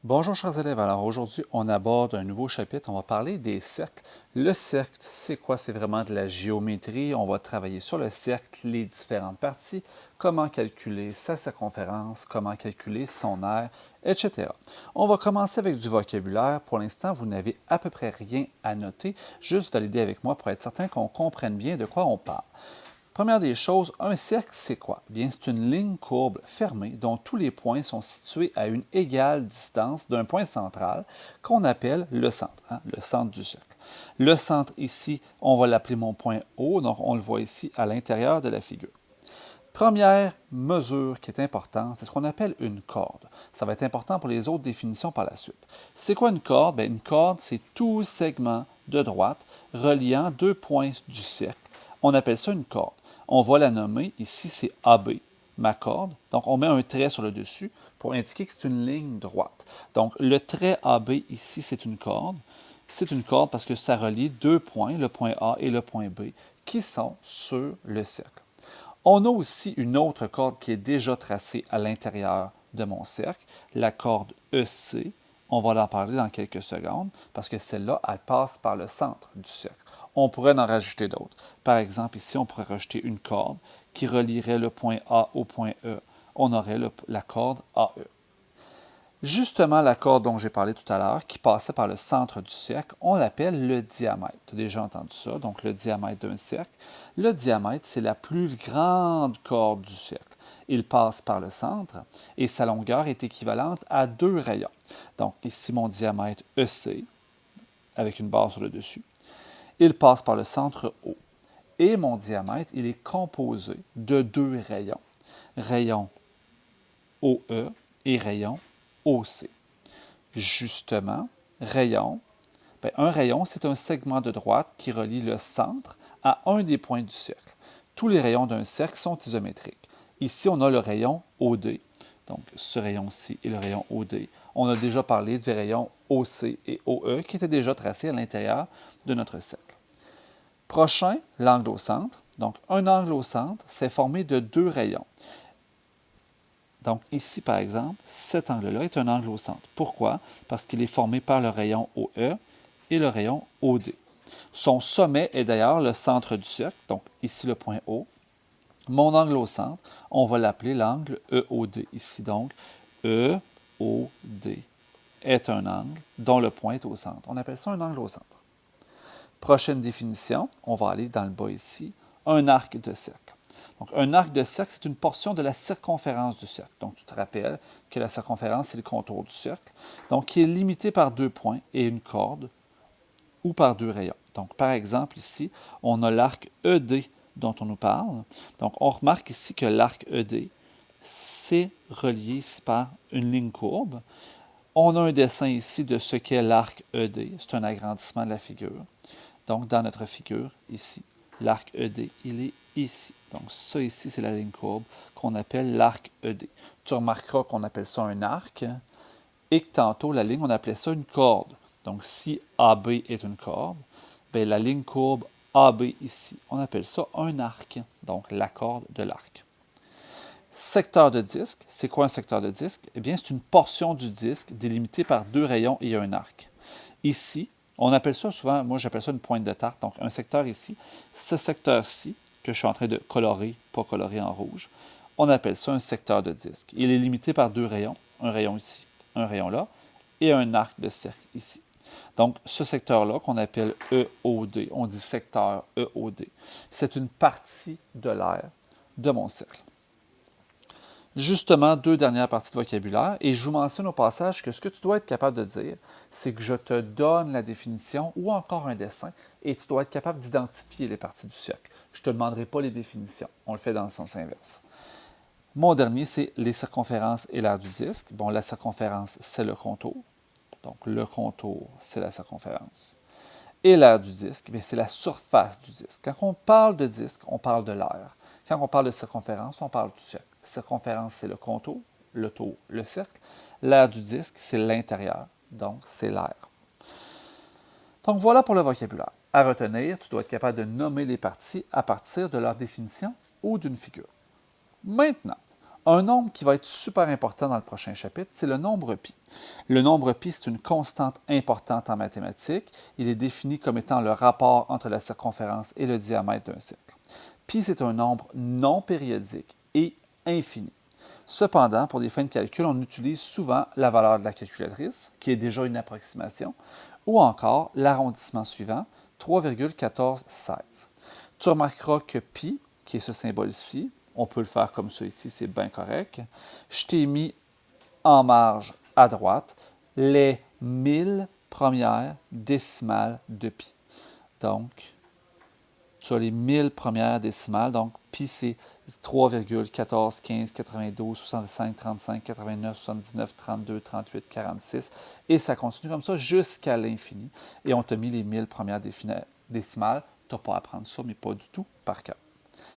Bonjour chers élèves, alors aujourd'hui on aborde un nouveau chapitre, on va parler des cercles. Le cercle, c'est quoi? C'est vraiment de la géométrie, on va travailler sur le cercle, les différentes parties, comment calculer sa circonférence, comment calculer son aire, etc. On va commencer avec du vocabulaire, pour l'instant vous n'avez à peu près rien à noter, juste valider avec moi pour être certain qu'on comprenne bien de quoi on parle. Première des choses, un cercle, c'est quoi? Bien, c'est une ligne courbe fermée dont tous les points sont situés à une égale distance d'un point central qu'on appelle le centre, le centre du cercle. Le centre ici, on va l'appeler mon point O, donc on le voit ici à l'intérieur de la figure. Première mesure qui est importante, c'est ce qu'on appelle une corde. Ça va être important pour les autres définitions par la suite. C'est quoi une corde? Bien, une corde, c'est tout segment de droite reliant deux points du cercle. On appelle ça une corde. On va la nommer, ici c'est AB, ma corde. Donc on met un trait sur le dessus pour indiquer que c'est une ligne droite. Donc le trait AB ici c'est une corde. C'est une corde parce que ça relie deux points, le point A et le point B, qui sont sur le cercle. On a aussi une autre corde qui est déjà tracée à l'intérieur de mon cercle, la corde EC. On va en parler dans quelques secondes parce que celle-là, elle passe par le centre du cercle. On pourrait en rajouter d'autres. Par exemple, ici, on pourrait rajouter une corde qui relierait le point A au point E. On aurait la corde AE. Justement, la corde dont j'ai parlé tout à l'heure, qui passait par le centre du cercle, on l'appelle le diamètre. Tu as déjà entendu ça, donc le diamètre d'un cercle. Le diamètre, c'est la plus grande corde du cercle. Il passe par le centre et sa longueur est équivalente à deux rayons. Donc ici, mon diamètre EC, avec une barre sur le dessus. Il passe par le centre O. Et mon diamètre, il est composé de deux rayons. Rayon OE et rayon OC. Justement, rayon, bien, un rayon, c'est un segment de droite qui relie le centre à un des points du cercle. Tous les rayons d'un cercle sont isométriques. Ici, on a le rayon OD. Donc, ce rayon-ci est le rayon OD. On a déjà parlé du rayon OC et OE qui étaient déjà tracés à l'intérieur de notre cercle. Prochain, l'angle au centre. Donc, un angle au centre, c'est formé de deux rayons. Donc ici, par exemple, cet angle-là est un angle au centre. Pourquoi? Parce qu'il est formé par le rayon OE et le rayon OD. Son sommet est d'ailleurs le centre du cercle, donc ici le point O. Mon angle au centre, on va l'appeler l'angle EOD. Ici donc, EOD est un angle dont le point est au centre. On appelle ça un angle au centre. Prochaine définition, on va aller dans le bas ici, un arc de cercle. Donc, un arc de cercle, c'est une portion de la circonférence du cercle. Donc, tu te rappelles que la circonférence, c'est le contour du cercle. Donc, qui est limité par deux points et une corde ou par deux rayons. Donc, par exemple, ici, on a l'arc ED dont on nous parle. Donc, on remarque ici que l'arc ED, c'est relié ici par une ligne courbe. On a un dessin ici de ce qu'est l'arc ED. C'est un agrandissement de la figure. Donc, dans notre figure, ici, l'arc ED, il est ici. Donc, ça ici, c'est la ligne courbe qu'on appelle l'arc ED. Tu remarqueras qu'on appelle ça un arc et que tantôt, la ligne, on appelait ça une corde. Donc, si AB est une corde, bien, la ligne courbe AB ici, on appelle ça un arc. Donc, la corde de l'arc. Secteur de disque, c'est quoi un secteur de disque? Eh bien, c'est une portion du disque délimitée par deux rayons et un arc. Ici, on appelle ça souvent, moi j'appelle ça une pointe de tarte, donc un secteur ici. Ce secteur-ci, que je suis en train de colorer, pas colorer en rouge, on appelle ça un secteur de disque. Il est limité par deux rayons, un rayon ici, un rayon là, et un arc de cercle ici. Donc, ce secteur-là, qu'on appelle EOD, on dit secteur EOD, c'est une partie de l'aire de mon cercle. Justement, deux dernières parties de vocabulaire, et je vous mentionne au passage que ce que tu dois être capable de dire, c'est que je te donne la définition ou encore un dessin, et tu dois être capable d'identifier les parties du cercle. Je ne te demanderai pas les définitions, on le fait dans le sens inverse. Mon dernier, c'est les circonférences et l'aire du disque. Bon, la circonférence, c'est le contour. Donc, le contour, c'est la circonférence. Et l'aire du disque, c'est la surface du disque. Quand on parle de disque, on parle de l'aire. Quand on parle de circonférence, on parle du cercle. Circonférence, c'est le contour, le tour, le cercle. L'aire du disque, c'est l'intérieur, donc c'est l'aire. Donc voilà pour le vocabulaire. À retenir, tu dois être capable de nommer les parties à partir de leur définition ou d'une figure. Maintenant, Un nombre qui va être super important dans le prochain chapitre, c'est le nombre pi. Le nombre pi, c'est une constante importante en mathématiques. Il est défini comme étant le rapport entre la circonférence et le diamètre d'un cercle. Pi, c'est un nombre non périodique et infini. Cependant, pour des fins de calcul, on utilise souvent la valeur de la calculatrice, qui est déjà une approximation, ou encore l'arrondissement suivant, 3,1416. Tu remarqueras que pi, qui est ce symbole-ci, on peut le faire comme ça ici, c'est bien correct. Je t'ai mis en marge à droite les 1000 premières décimales de pi. Donc, tu as les 1000 premières décimales. Donc, pi, c'est 3,14, 15, 92, 65, 35, 89, 79, 32, 38, 46. Et ça continue comme ça jusqu'à l'infini. Et on t'a mis les 1000 premières décimales. Tu n'as pas à apprendre ça, mais pas du tout par cœur.